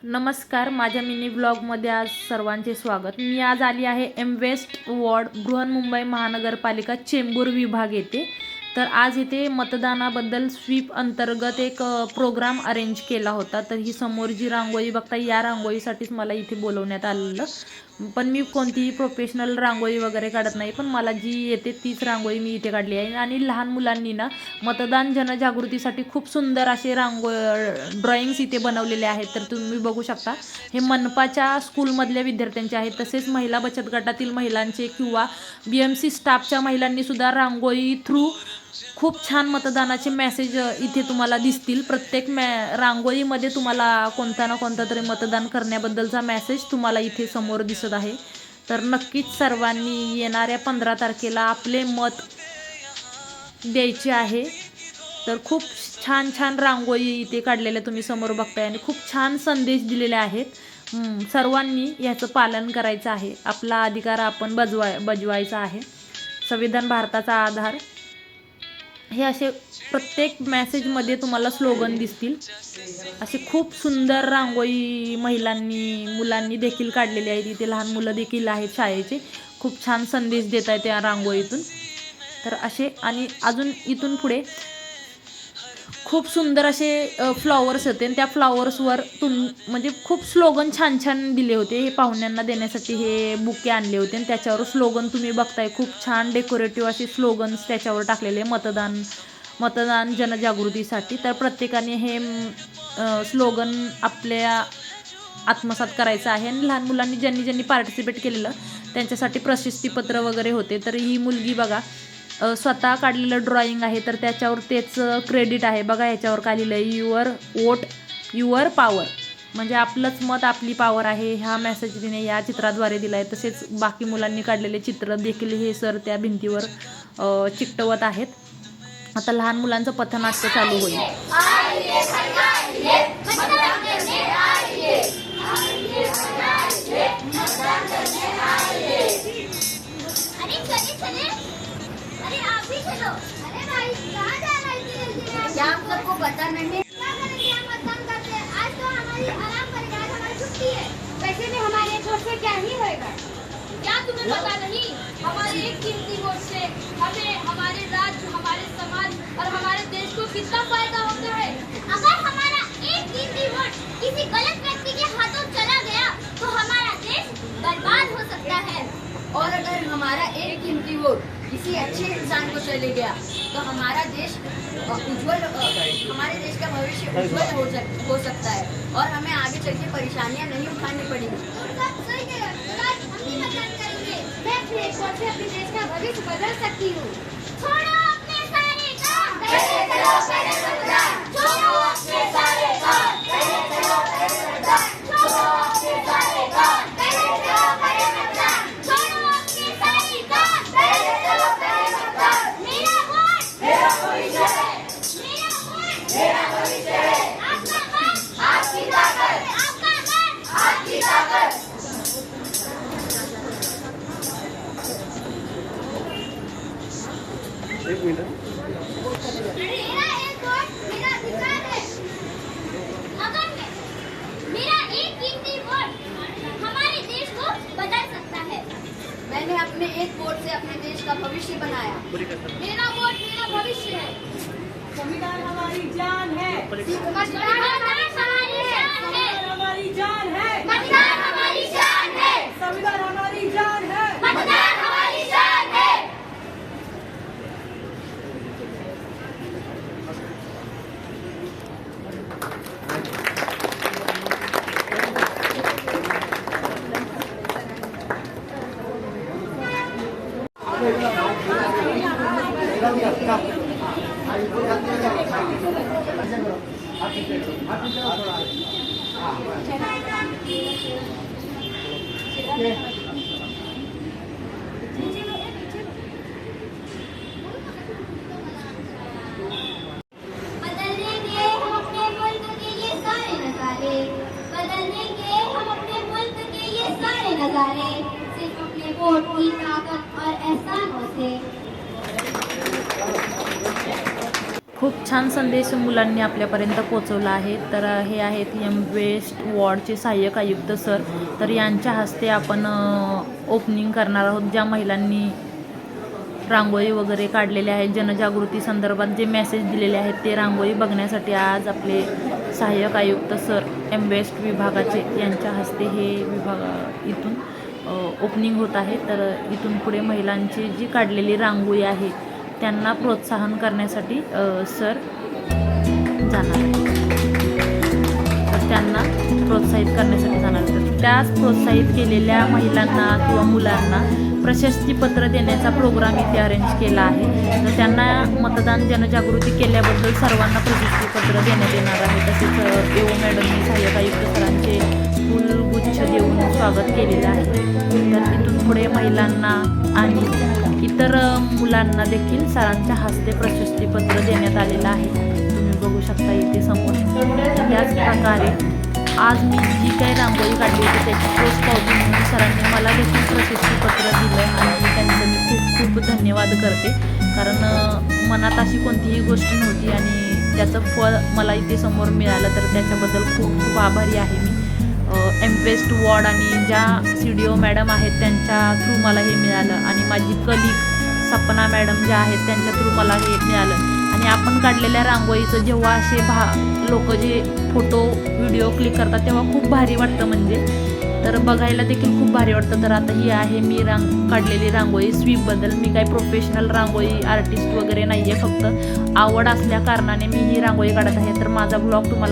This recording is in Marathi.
नमस्कार, माझ्या मिनी ब्लॉगमध्ये आज सर्वांचे स्वागत। मी आज आली आहे वेस्ट वॉर्ड बृहन्मुंबई महानगरपालिका चेंबूर विभाग येथे। तर आज इथे मतदानाबद्दल स्वीप अंतर्गत एक प्रोग्राम अरेंज केला होता। तर ही समोर जी रांगोळी बघता, या रांगोळीसाठीच मला इथे बोलवण्यात आलेलं। पण मी कोणतीही प्रोफेशनल रांगोळी वगैरे काढत नाही, पण मला जी येते तीच रांगोळी मी इथे काढली आहे। आणि लहान मुलांनी ना मतदान जनजागृतीसाठी खूप सुंदर असे ड्रॉइंग्स इथे बनवलेले आहेत। तर तुम्ही बघू शकता, हे मनपाच्या स्कूलमधल्या विद्यार्थ्यांचे आहेत। तसेच महिला बचत गटातील महिलांचे किंवा BMC स्टाफच्या महिलांनी सुद्धा रांगोळी थ्रू खूप छान मतदानाचे मेसेज इथे तुम्हाला दिसतील। प्रत्येक रांगोळीमध्ये तुम्हाला कोणता ना कोणता तरी मतदान करण्याबद्दलचा मेसेज तुम्हाला इथे समोर दिसत आहे। तर नक्कीच सर्वांनी येणाऱ्या 15 तारखेला आपले मत द्यायचे आहे। तर खूप छान छान रांगोळी इथे काढलेल्या तुम्ही समोर बघताय आणि खूप छान संदेश दिलेले आहेत। सर्वांनी याचं पालन करायचं आहे। आपला अधिकार आपण बजवायचा आहे। संविधान भारताचा आधार, हे असे प्रत्येक मेसेजमध्ये तुम्हाला स्लोगन दिसतील। असे खूप सुंदर रांगोळी महिलांनी मुलांनी देखील काढलेली आहे। इथे लहान मुलं देखील आहेत शाळेचे, खूप छान संदेश देत आहेत त्या रांगोळीतून। तर असे आणि अजून इथून पुढे खूप सुंदर असे फ्लॉवर्स होते आणि त्या फ्लॉवर्सवर म्हणजे खूप स्लोगन छान छान दिले होते। हे पाहुण्यांना देण्यासाठी हे बुके आणले होते आणि त्याच्यावर स्लोगन तुम्ही बघताय, खूप छान डेकोरेटिव्ह असे स्लोगन्स त्याच्यावर टाकलेले मतदान जनजागृतीसाठी। तर प्रत्येकाने हे स्लोगन आपल्या आत्मसात करायचं आहे। आणि लहान मुलांनी ज्यांनी पार्टिसिपेट केलेलं त्यांच्यासाठी प्रशस्तीपत्र वगैरे होते। तर ही मुलगी बघा, स्वतः काढलेलं ड्रॉइंग आहे, तर त्याच्यावर तेच क्रेडिट आहे। बघा याच्यावर काढलेलं आहे, युअर वोट युअर पॉवर, म्हणजे आपलंच मत आपली पॉवर आहे। हा मेसेज तिने या चित्राद्वारे दिला आहे। तसेच बाकी मुलांनी काढलेले चित्र देखील हे सर त्या भिंतीवर चिकटवत आहेत। आता लहान मुलांचं पथनाट्य चालू होईल। क्या आप सबको पता नहीं? मतदान करते हैं। आज तो हमारी आराम करेगा, आज हमारी छुट्टी है। वैसे भी हमारे वोट से क्या ही होएगा? क्या तुम्हें पता नहीं? हमारे एक कीमती वोट से हमें, हमारे राज्य, हमारे समाज और हमारे देश को कितना फायदा होता है। अगर हमारा एक कीमती वोट किसी गलत व्यक्ति के हाथों चला गया तो हमारा देश बर्बाद हो सकता है। और अगर हमारा एक कीमती वोट किसी अच्छे इंसान को चले गया तो हमारा देश उज्जवल, हमारे देश का भविष्य उज्जवल हो सकता है और हमें आगे चल के परेशानियां नहीं उठानी पड़ेंगी। हम भी मतदान करेंगे। मैं अपने वोट से अपने देश का भविष्य बदल सकती हूँ। छोड़ो अपने सारे काम, पहले चलो पहले मतदान। छोड़ो अपने सारे काम, पहले चलो पहले मतदान। छोड़ो अपने सारे काम, पहले चलो पहले मतदान। छोड़ो अपने सारे काम, पहले चलो पहले मतदान। मेरा वोट मेरा भविष्य है, मेरा वोट मेरा भविष्य है। आपका मत आपकी ताकत, आपका मत आपकी ताकत। एक मिनट, मेरा एक वोट मेरा अधिकार है। अगर मेरा एक कीमती वोट हमारे देश को बदल सकता है। मैंने अपने एक वोट से अपने देश का भविष्य बनाया। मेरा वोट मेरा भविष्य है। संविधान हमारी जान है। मतदान हमारी जान है। हमारी जान है। मतदान हमारी जान है। संविधान हमारी जान है। मतदान हमारी जान है। बदलने के हम अपने मुल्क के ये सारे नजारे, बदलने के हम अपने मुल्क के ये सारे नजारे, सिर्फ अपने वोट की ताकत और एहसानों से। खूप छान संदेश मुलांनी आपल्यापर्यंत पोहोचवला आहे. तर हे आहेत एम वेस्ट वॉर्डचे सहाय्यक आयुक्त सर. तर यांच्या हस्ते आपण ओपनिंग करणार आहोत. ज्या महिलांनी रांगोळी वगैरे काढलेले आहेत, जनजागृती संदर्भात जे मेसेज दिलेले आहेत ते रांगोळी बघण्यासाठी आज आपले सहाय्यक आयुक्त सर एम वेस्ट विभागाचे यांच्या हस्ते हे विभाग इथून ओपनिंग होत आहे. तर इथून पुढे महिलांची जी काढलेली रांगोळी आहे त्यांना प्रोत्साहन करण्यासाठी सर जाणार आहे. तर त्यांना प्रोत्साहित करण्यासाठी जाणार. तर त्याच प्रोत्साहित केलेल्या महिलांना किंवा मुलांना प्रशस्तीपत्र देण्याचा प्रोग्राम इथे अरेंज केला आहे. तर त्यांना मतदान जनजागृती केल्याबद्दल सर्वांना प्रशस्तीपत्र देण्यात येणार आहे. तसेच एओ मॅडमनी सहाय्यक आयुक्त सरांचे फुलगुच्छ देऊन स्वागत केलेलं आहे. तर इथून पुढे महिलांना आणि इतर मुलांना देखील सरांच्या हस्ते प्रशस्तीपत्र देण्यात आलेलं आहे. तुम्ही बघू शकता इथे समोर. त्याच प्रकारे आज मी जी काही रांगोळी काढली होती त्याची पोच पावती म्हणून सरांनी मला देखील प्रशस्तीपत्र दिलं आणि त्यांचं मी खूप खूप धन्यवाद करते. कारण मनात अशी कोणतीही गोष्ट नव्हती आणि त्याचं फळ मला इथे समोर मिळालं, तर त्याच्याबद्दल खूप खूप आभारी आहे मी. एम वेस्ट वॉर्ड आणि ज्या CDO मॅडम आहेत त्यांच्या थ्रू मला हे मिळालं आणि माझी कलिग सपना मॅडम ज्या आहेत त्यांच्या थ्रू मला हे मिळालं. आणि आपण काढलेल्या रांगोळीचं जेव्हा असे लोक जे फोटो व्हिडिओ क्लिक करतात तेव्हा खूप भारी वाटतं म्हणजे. तर बघायला देखील खूप भारी वाटतं. तर आता ही आहे मी काढलेली रांगोळी स्वीपबद्दल. मी काही प्रोफेशनल रांगोळी आर्टिस्ट वगैरे नाही आहे, फक्त आवड असल्या कारणाने मी ही रांगोळी काढत आहे. तर माझा ब्लॉग तुम्हाला